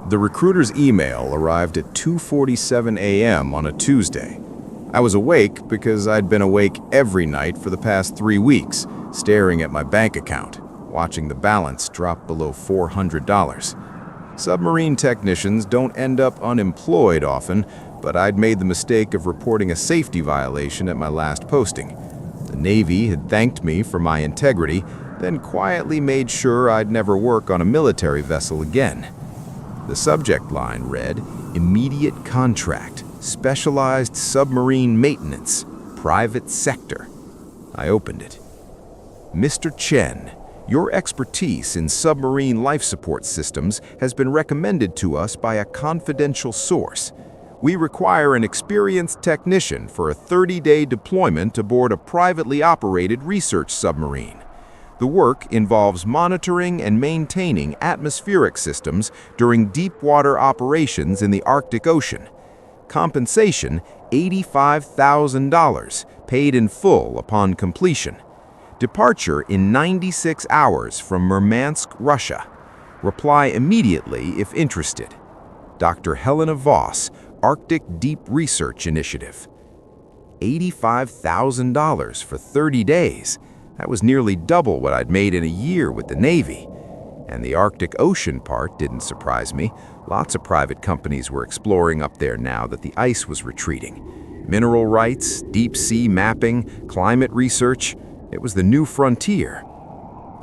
The recruiter's email arrived at 2:47 a.m. on a Tuesday. I was awake because I'd been awake every night for the past 3 weeks, staring at my bank account, watching the balance drop below $400. Submarine technicians don't end up unemployed often, but I'd made the mistake of reporting a safety violation at my last posting. The Navy had thanked me for my integrity, then quietly made sure I'd never work on a military vessel again. The subject line read, "Immediate contract, specialized submarine maintenance, private sector." I opened it. "Mr. Chen, your expertise in submarine life support systems has been recommended to us by a confidential source. We require an experienced technician for a 30-day deployment aboard a privately operated research submarine. The work involves monitoring and maintaining atmospheric systems during deep water operations in the Arctic Ocean. Compensation, $85,000, paid in full upon completion. Departure in 96 hours from Murmansk, Russia. Reply immediately if interested. Dr. Helena Voss, Arctic Deep Research Initiative." $85,000 for 30 days. That was nearly double what I'd made in a year with the Navy. And the Arctic Ocean part didn't surprise me. Lots of private companies were exploring up there now that the ice was retreating. Mineral rights, deep sea mapping, climate research. It was the new frontier.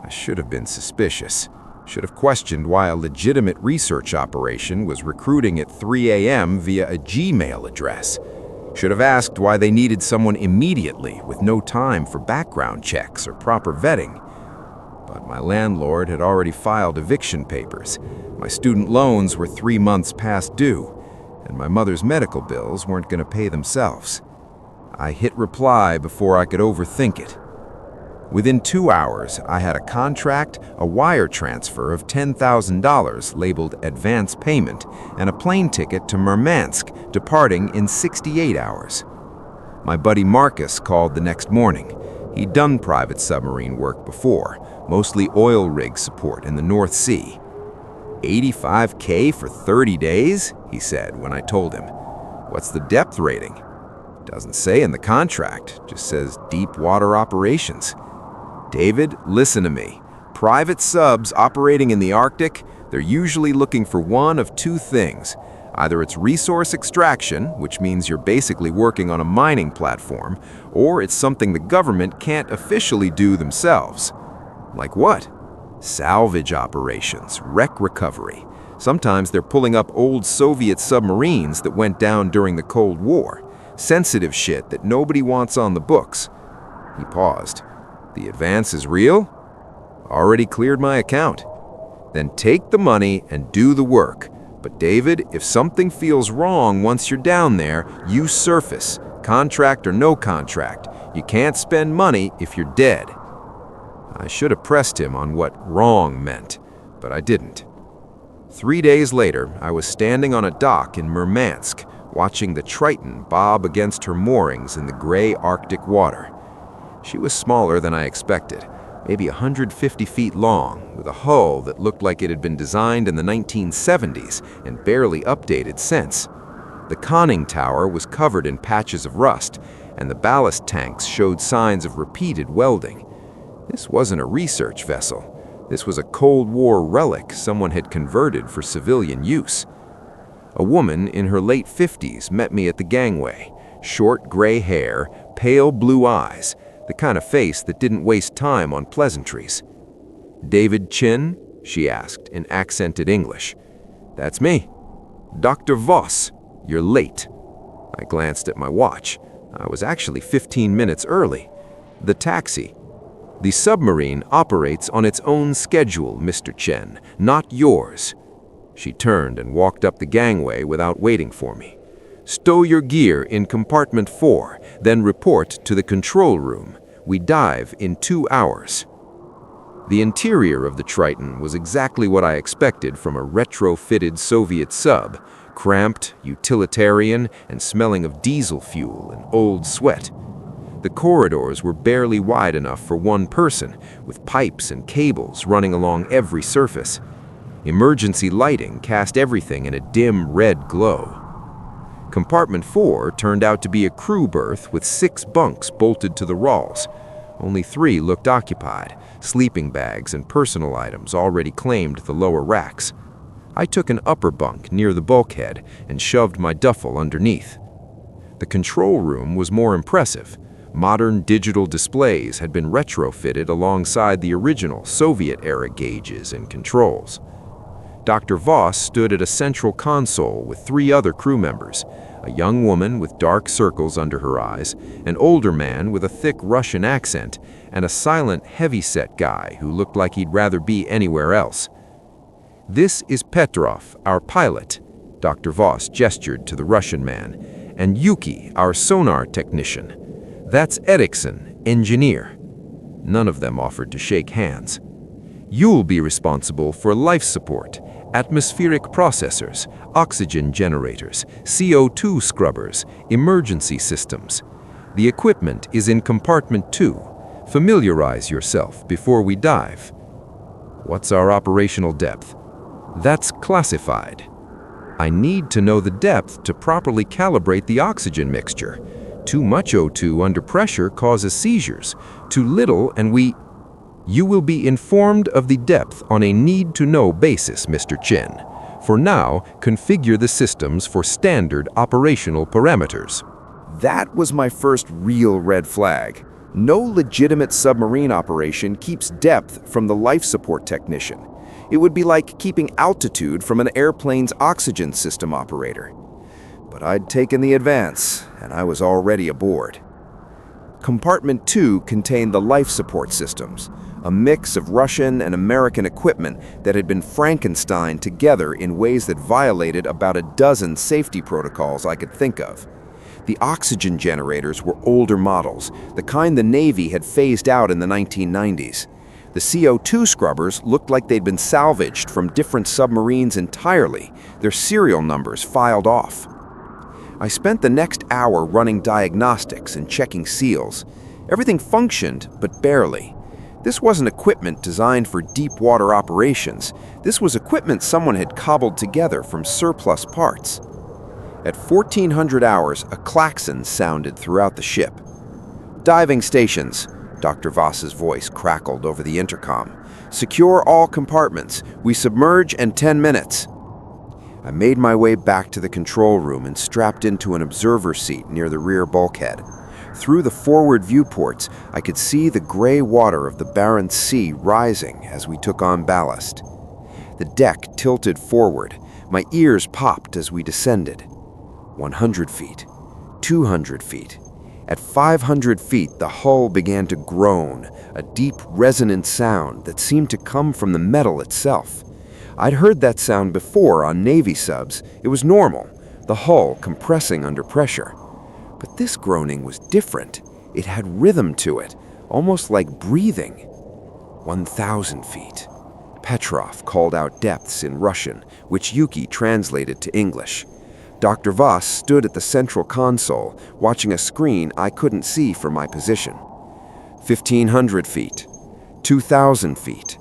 I should have been suspicious. Should have questioned why a legitimate research operation was recruiting at 3 a.m. via a Gmail address. Should have asked why they needed someone immediately with no time for background checks or proper vetting. But my landlord had already filed eviction papers. My student loans were 3 months past due, and my mother's medical bills weren't going to pay themselves. I hit reply before I could overthink it. Within 2 hours, I had a contract, a wire transfer of $10,000 labeled advance payment, and a plane ticket to Murmansk, departing in 68 hours. My buddy Marcus called the next morning. He'd done private submarine work before, mostly oil rig support in the North Sea. $85K for 30 days, he said when I told him. What's the depth rating? Doesn't say in the contract, just says deep water operations. David, listen to me. Private subs operating in the Arctic, they're usually looking for one of two things. Either it's resource extraction, which means you're basically working on a mining platform, or it's something the government can't officially do themselves. Like what? Salvage operations, wreck recovery. Sometimes they're pulling up old Soviet submarines that went down during the Cold War. Sensitive shit that nobody wants on the books. He paused. The advance is real? Already cleared my account. Then take the money and do the work. But David, if something feels wrong once you're down there, you surface, contract or no contract. You can't spend money if you're dead. I should have pressed him on what wrong meant, but I didn't. 3 days later, I was standing on a dock in Murmansk, watching the Triton bob against her moorings in the gray Arctic water. She was smaller than I expected, maybe 150 feet long, with a hull that looked like it had been designed in the 1970s and barely updated since. The conning tower was covered in patches of rust, and the ballast tanks showed signs of repeated welding. This wasn't a research vessel. This was a Cold War relic someone had converted for civilian use. A woman in her late 50s met me at the gangway. Short gray hair, pale blue eyes, the kind of face that didn't waste time on pleasantries. "David Chin?" she asked in accented English. "That's me." "Dr. Voss, you're late." I glanced at my watch. I was actually 15 minutes early. "The taxi." "The submarine operates on its own schedule, Mr. Chen, not yours." She turned and walked up the gangway without waiting for me. "Stow your gear in compartment 4, then report to the control room. We dive in 2 hours." The interior of the Triton was exactly what I expected from a retrofitted Soviet sub, cramped, utilitarian, and smelling of diesel fuel and old sweat. The corridors were barely wide enough for one person, with pipes and cables running along every surface. Emergency lighting cast everything in a dim red glow. Compartment 4 turned out to be a crew berth with 6 bunks bolted to the walls. Only 3 looked occupied, sleeping bags and personal items already claimed the lower racks. I took an upper bunk near the bulkhead and shoved my duffel underneath. The control room was more impressive. Modern digital displays had been retrofitted alongside the original Soviet-era gauges and controls. Dr. Voss stood at a central console with 3 other crew members, a young woman with dark circles under her eyes, an older man with a thick Russian accent, and a silent, heavy-set guy who looked like he'd rather be anywhere else. "This is Petrov, our pilot," Dr. Voss gestured to the Russian man, "and Yuki, our sonar technician. That's Eriksson, engineer." None of them offered to shake hands. "You'll be responsible for life support, atmospheric processors, oxygen generators, CO2 scrubbers, emergency systems. The equipment is in compartment 2. Familiarize yourself before we dive." "What's our operational depth?" "That's classified. I need to know the depth to properly calibrate the oxygen mixture. Too much O2 under pressure causes seizures. Too little and we..." "You will be informed of the depth on a need-to-know basis, Mr. Chen. For now, configure the systems for standard operational parameters." That was my first real red flag. No legitimate submarine operation keeps depth from the life support technician. It would be like keeping altitude from an airplane's oxygen system operator. But I'd taken the advance, and I was already aboard. Compartment 2 contained the life support systems, a mix of Russian and American equipment that had been Frankensteined together in ways that violated about a dozen safety protocols I could think of. The oxygen generators were older models, the kind the Navy had phased out in the 1990s. The CO2 scrubbers looked like they'd been salvaged from different submarines entirely, their serial numbers filed off. I spent the next hour running diagnostics and checking seals. Everything functioned, but barely. This wasn't equipment designed for deep water operations. This was equipment someone had cobbled together from surplus parts. At 1400 hours, a klaxon sounded throughout the ship. "Diving stations," Dr. Voss's voice crackled over the intercom. "Secure all compartments. We submerge in 10 minutes." I made my way back to the control room and strapped into an observer seat near the rear bulkhead. Through the forward viewports, I could see the gray water of the Barents Sea rising as we took on ballast. The deck tilted forward. My ears popped as we descended. 100 feet, 200 feet. At 500 feet, the hull began to groan, a deep, resonant sound that seemed to come from the metal itself. I'd heard that sound before on Navy subs. It was normal, the hull compressing under pressure. But this groaning was different. It had rhythm to it, almost like breathing. 1,000 feet. Petrov called out depths in Russian, which Yuki translated to English. Dr. Voss stood at the central console, watching a screen I couldn't see from my position. 1,500 feet. 2,000 feet.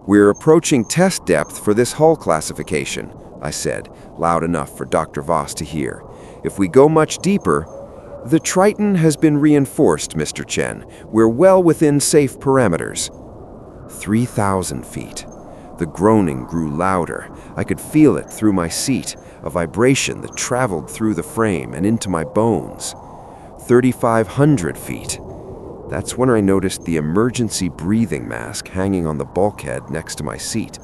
"We're approaching test depth for this hull classification," I said, loud enough for Dr. Voss to hear. "If we go much deeper..." "The Triton has been reinforced, Mr. Chen. We're well within safe parameters." 3,000 feet. The groaning grew louder. I could feel it through my seat, a vibration that traveled through the frame and into my bones. 3,500 feet. That's when I noticed the emergency breathing mask hanging on the bulkhead next to my seat.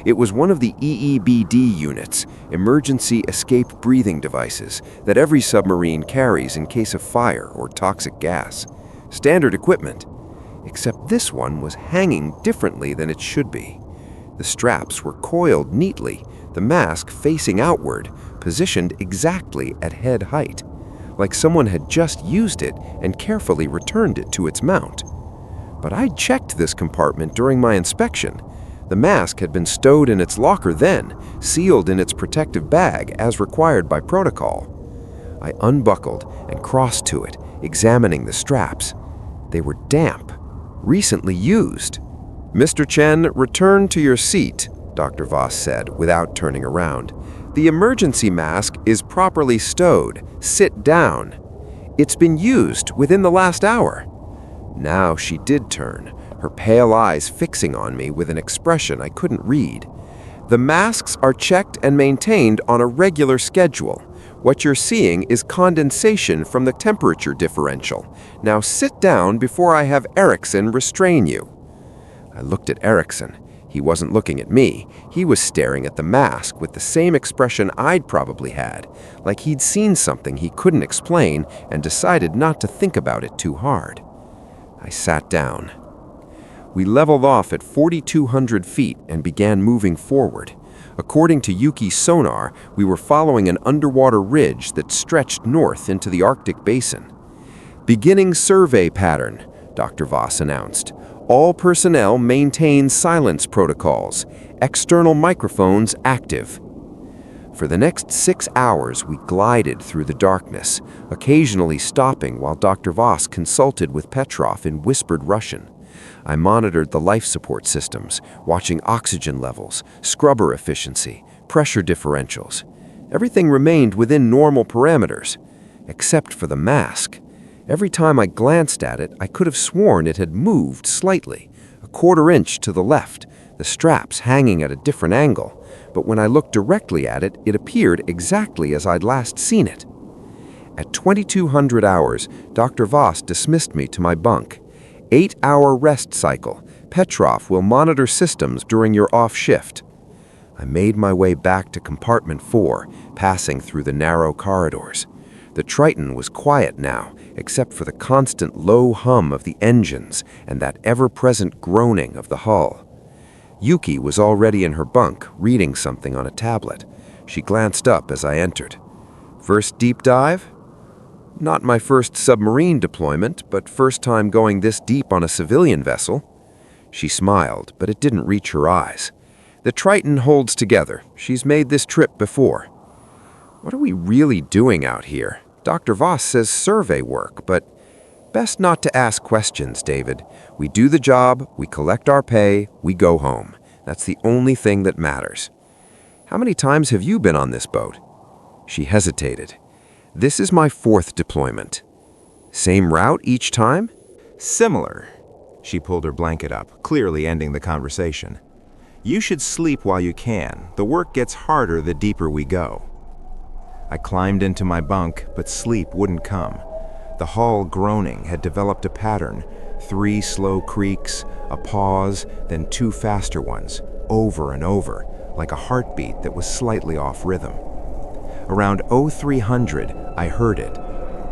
It was one of the EEBD units, emergency escape breathing devices, that every submarine carries in case of fire or toxic gas. Standard equipment. Except this one was hanging differently than it should be. The straps were coiled neatly, the mask facing outward, positioned exactly at head height, like someone had just used it and carefully returned it to its mount. But I'd checked this compartment during my inspection. The mask had been stowed in its locker then, sealed in its protective bag as required by protocol. I unbuckled and crossed to it, examining the straps. They were damp, recently used. "Mr. Chen, return to your seat," Dr. Voss said, without turning around. "The emergency mask is properly stowed. Sit down. It's been used within the last hour." Now she did turn, her pale eyes fixing on me with an expression I couldn't read. "The masks are checked and maintained on a regular schedule. What you're seeing is condensation from the temperature differential. Now sit down before I have Erickson restrain you." I looked at Erickson. He wasn't looking at me. He was staring at the mask with the same expression I'd probably had, like he'd seen something he couldn't explain and decided not to think about it too hard. I sat down. We leveled off at 4,200 feet and began moving forward. According to Yuki's sonar, we were following an underwater ridge that stretched north into the Arctic basin. "Beginning survey pattern," Dr. Voss announced. "All personnel maintain silence protocols. External microphones active." For the next 6 hours, we glided through the darkness, occasionally stopping while Dr. Voss consulted with Petrov in whispered Russian. I monitored the life support systems, watching oxygen levels, scrubber efficiency, pressure differentials. Everything remained within normal parameters, except for the mask. Every time I glanced at it, I could have sworn it had moved slightly, a quarter inch to the left, the straps hanging at a different angle. But when I looked directly at it, it appeared exactly as I'd last seen it. At 2,200 hours, Dr. Voss dismissed me to my bunk. 8-hour rest cycle. Petrov will monitor systems during your off shift. I made my way back to compartment 4, passing through the narrow corridors. The Triton was quiet now, except for the constant low hum of the engines and that ever-present groaning of the hull. Yuki was already in her bunk, reading something on a tablet. She glanced up as I entered. "First deep dive?" "Not my first submarine deployment, but first time going this deep on a civilian vessel." She smiled, but it didn't reach her eyes. "The Triton holds together. She's made this trip before." "What are we really doing out here? Dr. Voss says survey work, but best not to ask questions, David. We do the job, we collect our pay, we go home. That's the only thing that matters." "How many times have you been on this boat?" She hesitated. "This is my 4th deployment." "Same route each time?" Similar. She pulled her blanket up, clearly ending the conversation. "You should sleep while you can. The work gets harder the deeper we go." I climbed into my bunk, but sleep wouldn't come. The hull groaning had developed a pattern. 3 slow creaks, a pause, then 2 faster ones, over and over, like a heartbeat that was slightly off rhythm. Around 0300, I heard it.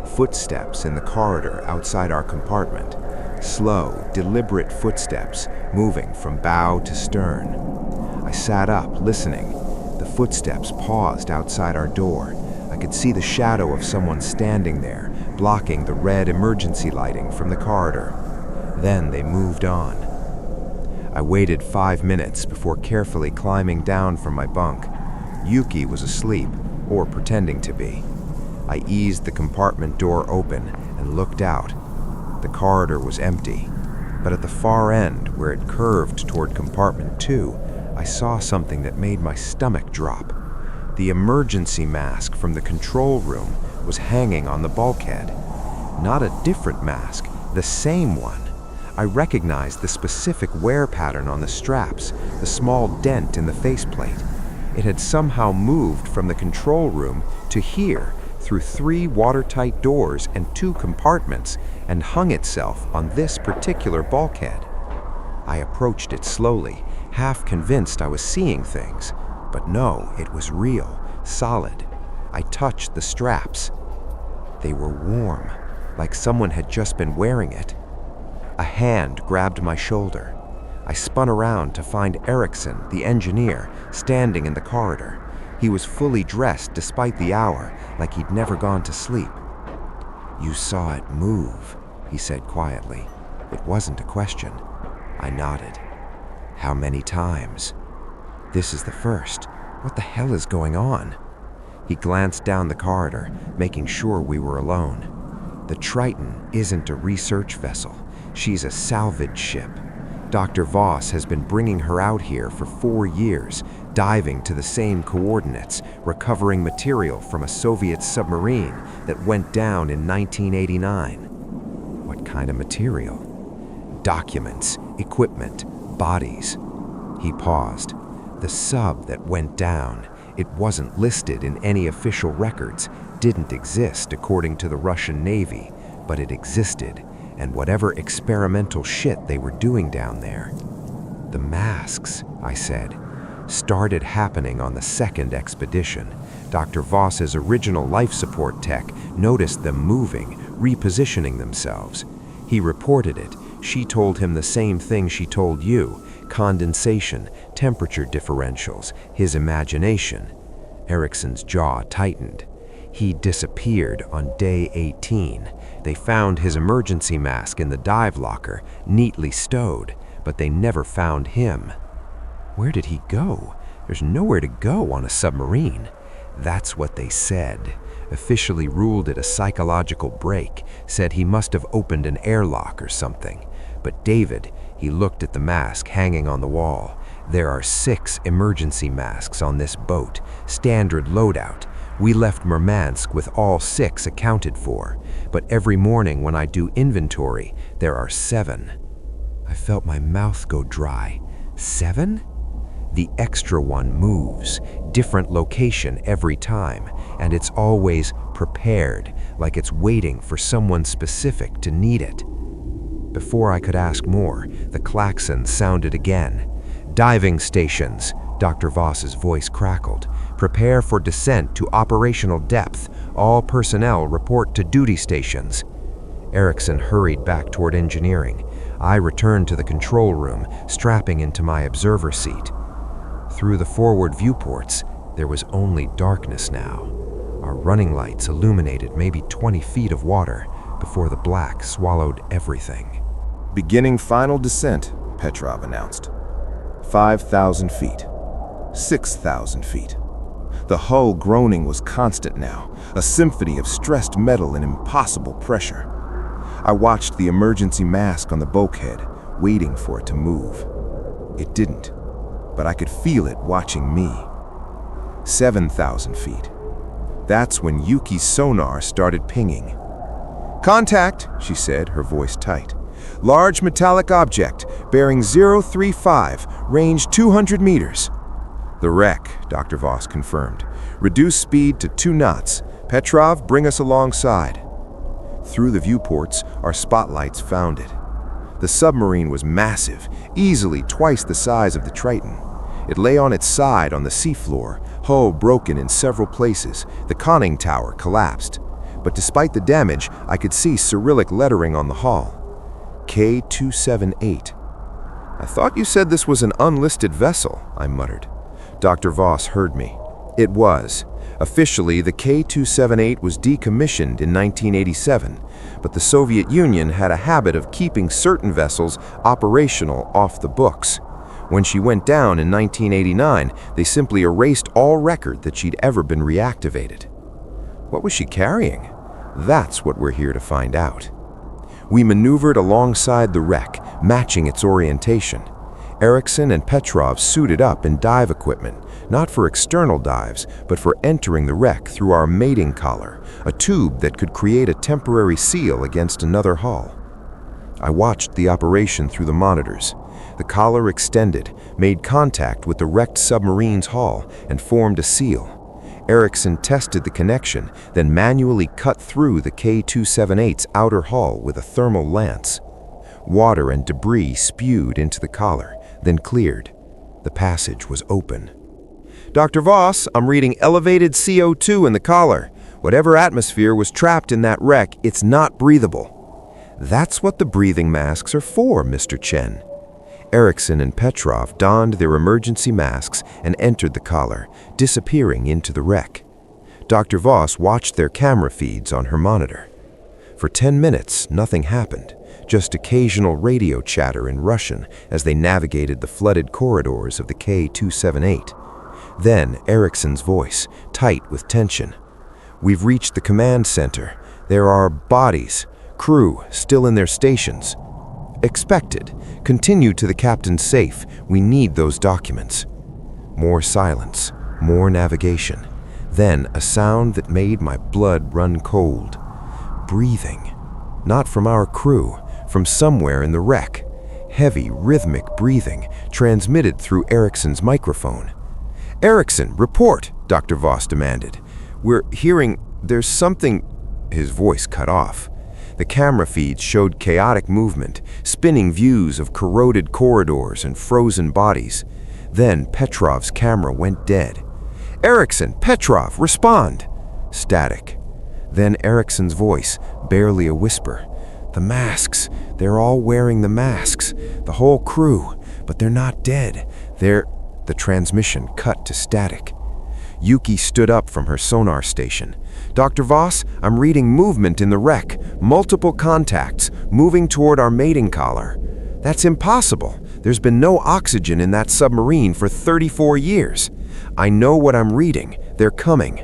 Footsteps in the corridor outside our compartment. Slow, deliberate footsteps, moving from bow to stern. I sat up, listening. The footsteps paused outside our door. I could see the shadow of someone standing there, blocking the red emergency lighting from the corridor. Then they moved on. I waited 5 minutes before carefully climbing down from my bunk. Yuki was asleep, or pretending to be. I eased the compartment door open and looked out. The corridor was empty, but at the far end, where it curved toward compartment 2, I saw something that made my stomach drop. The emergency mask from the control room was hanging on the bulkhead. Not a different mask, the same one. I recognized the specific wear pattern on the straps, the small dent in the faceplate. It had somehow moved from the control room to here through 3 watertight doors and 2 compartments and hung itself on this particular bulkhead. I approached it slowly, half convinced I was seeing things. But no, it was real, solid. I touched the straps. They were warm, like someone had just been wearing it. A hand grabbed my shoulder. I spun around to find Erickson, the engineer, standing in the corridor. He was fully dressed despite the hour, like he'd never gone to sleep. "You saw it move," he said quietly. It wasn't a question. I nodded. "How many times?" "This is the first. What the hell is going on?" He glanced down the corridor, making sure we were alone. "The Triton isn't a research vessel. She's a salvage ship. Dr. Voss has been bringing her out here for 4 years, diving to the same coordinates, recovering material from a Soviet submarine that went down in 1989. What kind of material? Documents, equipment, bodies. He paused. The sub that went down, it wasn't listed in any official records, didn't exist according to the Russian Navy, but it existed, and whatever experimental shit they were doing down there. The masks, I said, started happening on the second expedition. Dr. Voss's original life support tech noticed them moving, repositioning themselves. He reported it. She told him the same thing she told you: condensation, temperature differentials, his imagination. Erickson's jaw tightened. He disappeared on day 18. They found his emergency mask in the dive locker, neatly stowed, but they never found him. Where did he go? There's nowhere to go on a submarine. That's what they said. Officially ruled it a psychological break, said he must have opened an airlock or something. But David, he looked at the mask hanging on the wall. There are 6 emergency masks on this boat, standard loadout. We left Murmansk with all 6 accounted for, but every morning when I do inventory, there are 7. I felt my mouth go dry. 7? The extra one moves, different location every time, and it's always prepared, like it's waiting for someone specific to need it. Before I could ask more, the klaxon sounded again. Diving stations, Dr. Voss's voice crackled. Prepare for descent to operational depth. All personnel report to duty stations. Erickson hurried back toward engineering. I returned to the control room, strapping into my observer seat. Through the forward viewports, there was only darkness now. Our running lights illuminated maybe 20 feet of water before the black swallowed everything. Beginning final descent, Petrov announced. 5,000 feet. 6,000 feet. The hull groaning was constant now, a symphony of stressed metal and impossible pressure. I watched the emergency mask on the bulkhead, waiting for it to move. It didn't, but I could feel it watching me. 7,000 feet. That's when Yuki's sonar started pinging. "Contact," she said, her voice tight. "Large metallic object, bearing 035, range 200 meters. "The wreck," Dr. Voss confirmed. "Reduce speed to 2 knots. Petrov, bring us alongside." Through the viewports, our spotlights found it. The submarine was massive, easily twice the size of the Triton. It lay on its side on the seafloor, hull broken in several places. The conning tower collapsed. But despite the damage, I could see Cyrillic lettering on the hull. K-278. "I thought you said this was an unlisted vessel," I muttered. Dr. Voss heard me. It was. Officially, the K-278 was decommissioned in 1987, but the Soviet Union had a habit of keeping certain vessels operational off the books. When she went down in 1989, they simply erased all record that she'd ever been reactivated. What was she carrying? That's what we're here to find out. We maneuvered alongside the wreck, matching its orientation. Erickson and Petrov suited up in dive equipment, not for external dives, but for entering the wreck through our mating collar, a tube that could create a temporary seal against another hull. I watched the operation through the monitors. The collar extended, made contact with the wrecked submarine's hull, and formed a seal. Erickson tested the connection, then manually cut through the K-278's outer hull with a thermal lance. Water and debris spewed into the collar, then cleared. The passage was open. "Dr. Voss, I'm reading elevated CO2 in the collar. Whatever atmosphere was trapped in that wreck, it's not breathable." "That's what the breathing masks are for, Mr. Chen." Erickson and Petrov donned their emergency masks and entered the collar, disappearing into the wreck. Dr. Voss watched their camera feeds on her monitor. For 10 minutes, nothing happened, just occasional radio chatter in Russian as they navigated the flooded corridors of the K-278. Then Erickson's voice, tight with tension. "We've reached the command center. There are bodies, crew, still in their stations." Expected. Continue to the captain's safe. We need those documents. More silence. More navigation. Then a sound that made my blood run cold. Breathing. Not from our crew, from somewhere in the wreck. Heavy, rhythmic breathing, transmitted through Ericsson's microphone. "Ericsson, report," Dr. Voss demanded. "We're hearing there's something—" His voice cut off. The camera feeds showed chaotic movement, spinning views of corroded corridors and frozen bodies. Then Petrov's camera went dead. "Ericsson, Petrov, respond!" Static. Then Ericsson's voice, barely a whisper. "The masks. They're all wearing the masks. The whole crew. But they're not dead. They're—" The transmission cut to static. Yuki stood up from her sonar station. "Dr. Voss, I'm reading movement in the wreck. Multiple contacts, moving toward our mating collar." "That's impossible. There's been no oxygen in that submarine for 34 years. "I know what I'm reading. They're coming."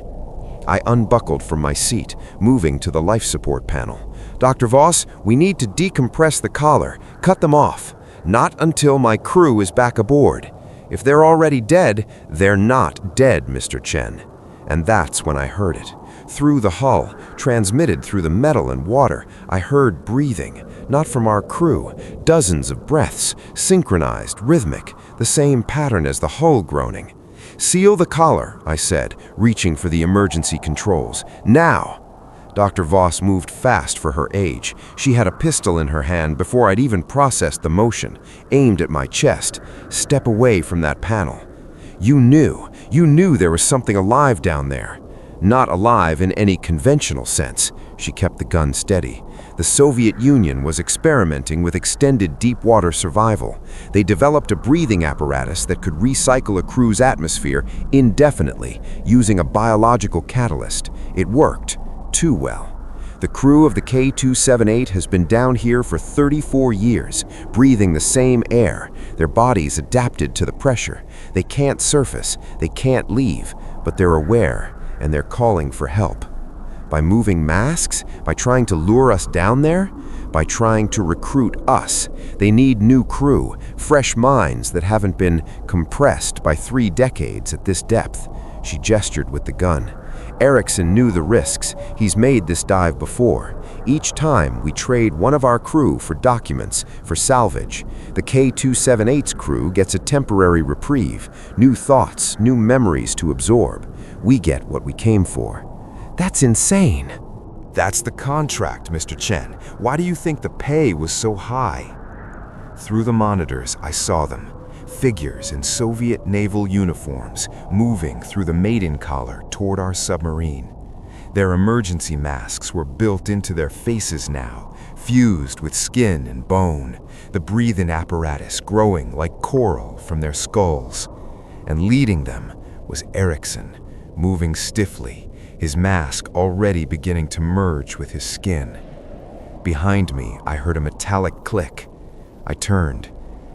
I unbuckled from my seat, moving to the life support panel. "Dr. Voss, we need to decompress the collar. Cut them off. Not until my crew is back aboard. If they're already dead, they're not dead, Mr. Chen." And that's when I heard it. Through the hull, transmitted through the metal and water, I heard breathing, not from our crew, dozens of breaths, synchronized, rhythmic, the same pattern as the hull groaning. "Seal the collar," I said, reaching for the emergency controls. "Now!" Dr. Voss moved fast for her age. She had a pistol in her hand before I'd even processed the motion, aimed at my chest. "Step away from that panel." You knew there was something alive down there." "Not alive in any conventional sense." She kept the gun steady. "The Soviet Union was experimenting with extended deep-water survival. They developed a breathing apparatus that could recycle a crew's atmosphere indefinitely using a biological catalyst. It worked. Too well. The crew of the K-278 has been down here for 34 years, breathing the same air. Their bodies adapted to the pressure. They can't surface, they can't leave, but they're aware, and they're calling for help. By moving masks? By trying to lure us down there? By trying to recruit us. They need new crew, fresh minds that haven't been compressed by 3 decades at this depth. She gestured with the gun. Ericsson knew the risks. He's made this dive before. Each time, we trade one of our crew for documents, for salvage. The K-278's crew gets a temporary reprieve, new thoughts, new memories to absorb. We get what we came for. That's insane. That's the contract, Mr. Chen. Why do you think the pay was so high? Through the monitors, I saw them. Figures in Soviet naval uniforms moving through the mating collar toward our submarine. Their emergency masks were built into their faces now, fused with skin and bone, the breathing apparatus growing like coral from their skulls. And leading them was Ericsson, moving stiffly, his mask already beginning to merge with his skin. Behind me, I heard a metallic click. I turned.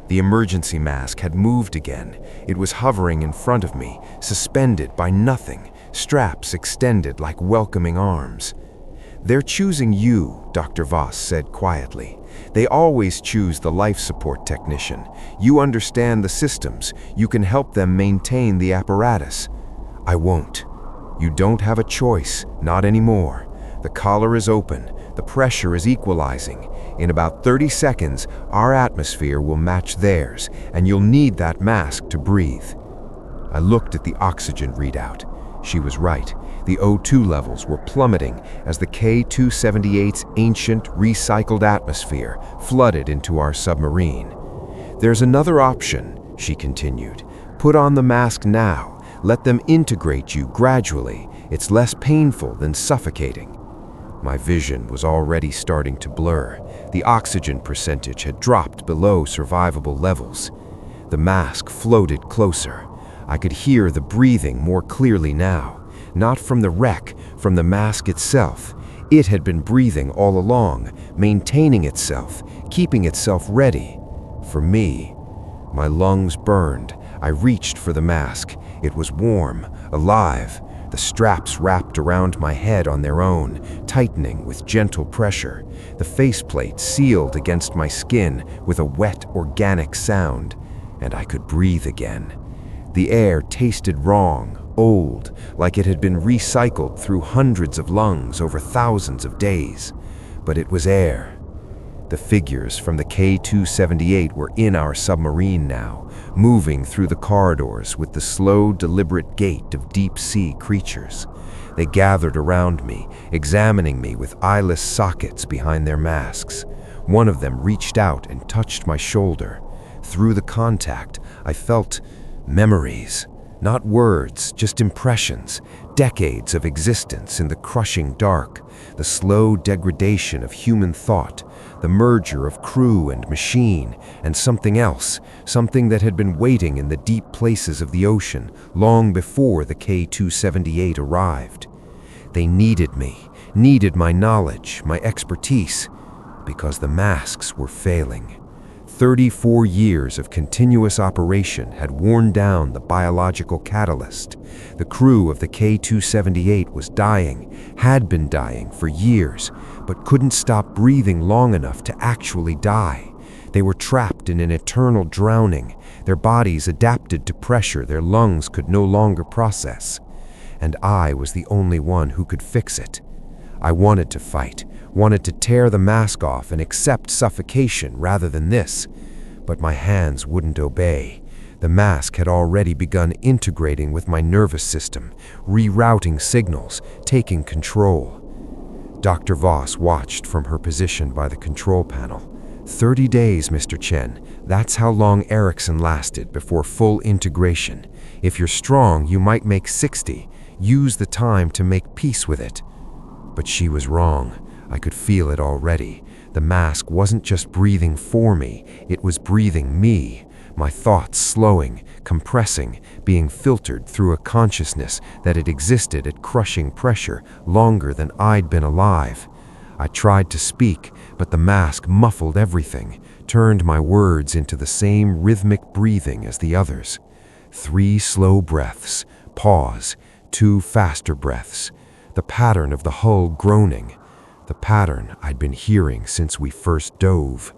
The emergency mask had moved again. It was hovering in front of me, suspended by nothing, straps extended like welcoming arms. "They're choosing you," Dr. Voss said quietly. "They always choose the life support technician. You understand the systems. You can help them maintain the apparatus." "I won't. You don't have a choice, not anymore. The collar is open. The pressure is equalizing. In about 30 seconds, our atmosphere will match theirs, and you'll need that mask to breathe." I looked at the oxygen readout. She was right. The O2 levels were plummeting as the K-278's ancient, recycled atmosphere flooded into our submarine. "There's another option," she continued. "Put on the mask now. Let them integrate you gradually. It's less painful than suffocating." My vision was already starting to blur. The oxygen percentage had dropped below survivable levels. The mask floated closer. I could hear the breathing more clearly now. Not from the wreck, from the mask itself. It had been breathing all along, maintaining itself, keeping itself ready. For me. My lungs burned. I reached for the mask. It was warm, alive. the straps wrapped around my head on their own, tightening with gentle pressure, the faceplate sealed against my skin with a wet, organic sound, and I could breathe again. The air tasted wrong, old, like it had been recycled through hundreds of lungs over thousands of days. But it was air. The figures from the K-278 were in our submarine now, moving through the corridors with the slow, deliberate gait of deep-sea creatures. They gathered around me, examining me with eyeless sockets behind their masks. One of them reached out and touched my shoulder. Through the contact, I felt memories. Not words, just impressions, decades of existence in the crushing dark, the slow degradation of human thought, the merger of crew and machine, and something else, something that had been waiting in the deep places of the ocean long before the K-278 arrived. They needed me, needed my knowledge, my expertise, because the masks were failing. 34 years of continuous operation had worn down the biological catalyst. The crew of the K-278 was dying, had been dying for years, but couldn't stop breathing long enough to actually die. They were trapped in an eternal drowning, their bodies adapted to pressure their lungs could no longer process. And I was the only one who could fix it. I wanted to fight, wanted to tear the mask off and accept suffocation rather than this. But my hands wouldn't obey. The mask had already begun integrating with my nervous system, rerouting signals, taking control. Dr. Voss watched from her position by the control panel. 30 days, Mr. Chen. That's how long Erickson lasted before full integration. If you're strong, you might make 60. Use the time to make peace with it. But she was wrong. I could feel it already. The mask wasn't just breathing for me, it was breathing me. My thoughts slowing, compressing, being filtered through a consciousness that had existed at crushing pressure longer than I'd been alive. I tried to speak, but the mask muffled everything, turned my words into the same rhythmic breathing as the others. 3 slow breaths, pause, 2 faster breaths. The pattern of the hull groaning. The pattern I'd been hearing since we first dove.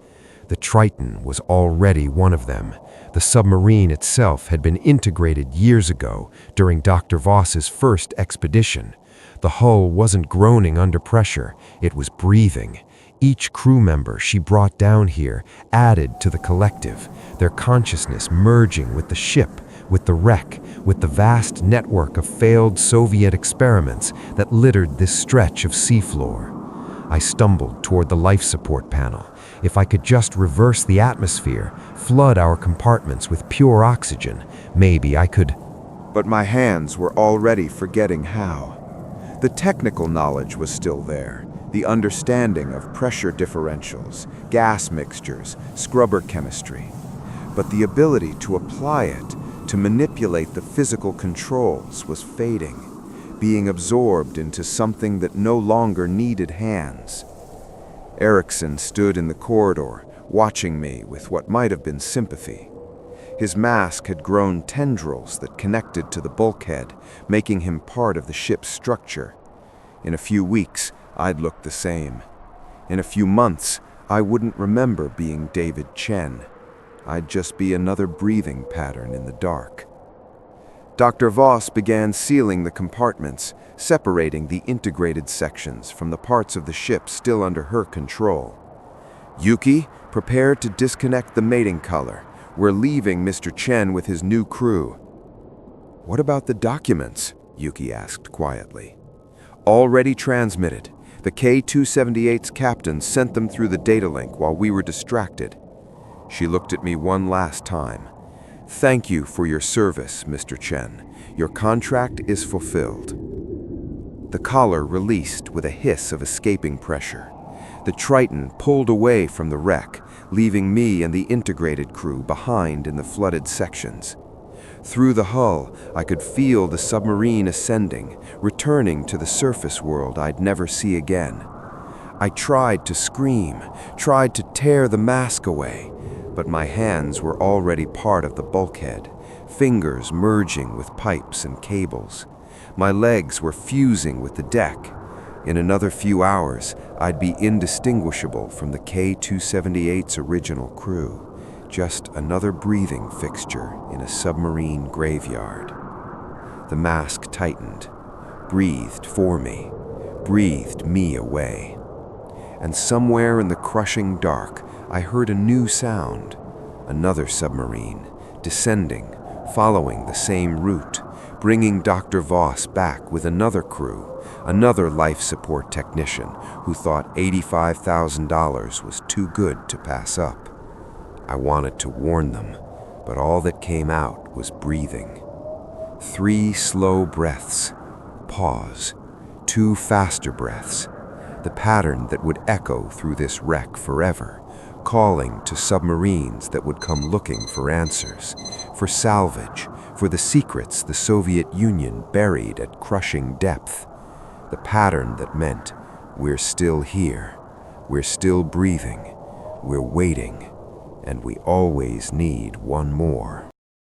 The Triton was already one of them. The submarine itself had been integrated years ago during Dr. Voss's first expedition. The hull wasn't groaning under pressure, it was breathing. Each crew member she brought down here added to the collective, their consciousness merging with the ship, with the wreck, with the vast network of failed Soviet experiments that littered this stretch of seafloor. I stumbled toward the life support panel. If I could just reverse the atmosphere, flood our compartments with pure oxygen, maybe I could. But my hands were already forgetting how. The technical knowledge was still there, the understanding of pressure differentials, gas mixtures, scrubber chemistry. But the ability to apply it, to manipulate the physical controls, was fading, being absorbed into something that no longer needed hands. Erickson stood in the corridor, watching me with what might have been sympathy. His mask had grown tendrils that connected to the bulkhead, making him part of the ship's structure. In a few weeks, I'd look the same. In a few months, I wouldn't remember being David Chen. I'd just be another breathing pattern in the dark. Dr. Voss began sealing the compartments, separating the integrated sections from the parts of the ship still under her control. Yuki, prepare to disconnect the mating collar. We're leaving Mr. Chen with his new crew. What about the documents? Yuki asked quietly. Already transmitted. The K-278's captain sent them through the data link while we were distracted. She looked at me one last time. Thank you for your service, Mr. Chen. Your contract is fulfilled. The collar released with a hiss of escaping pressure. The Triton pulled away from the wreck, leaving me and the integrated crew behind in the flooded sections. Through the hull, I could feel the submarine ascending, returning to the surface world I'd never see again. I tried to scream, tried to tear the mask away, but my hands were already part of the bulkhead, fingers merging with pipes and cables. My legs were fusing with the deck. In another few hours, I'd be indistinguishable from the K-278's original crew, just another breathing fixture in a submarine graveyard. The mask tightened, breathed for me, breathed me away. And somewhere in the crushing dark, I heard a new sound. Another submarine, descending, following the same route, bringing Dr. Voss back with another crew, another life support technician who thought $85,000 was too good to pass up. I wanted to warn them, but all that came out was breathing. 3 slow breaths, pause, 2 faster breaths, the pattern that would echo through this wreck forever, calling to submarines that would come looking for answers, for salvage, for the secrets the Soviet Union buried at crushing depth. The pattern that meant, we're still here, we're still breathing, we're waiting, and we always need one more.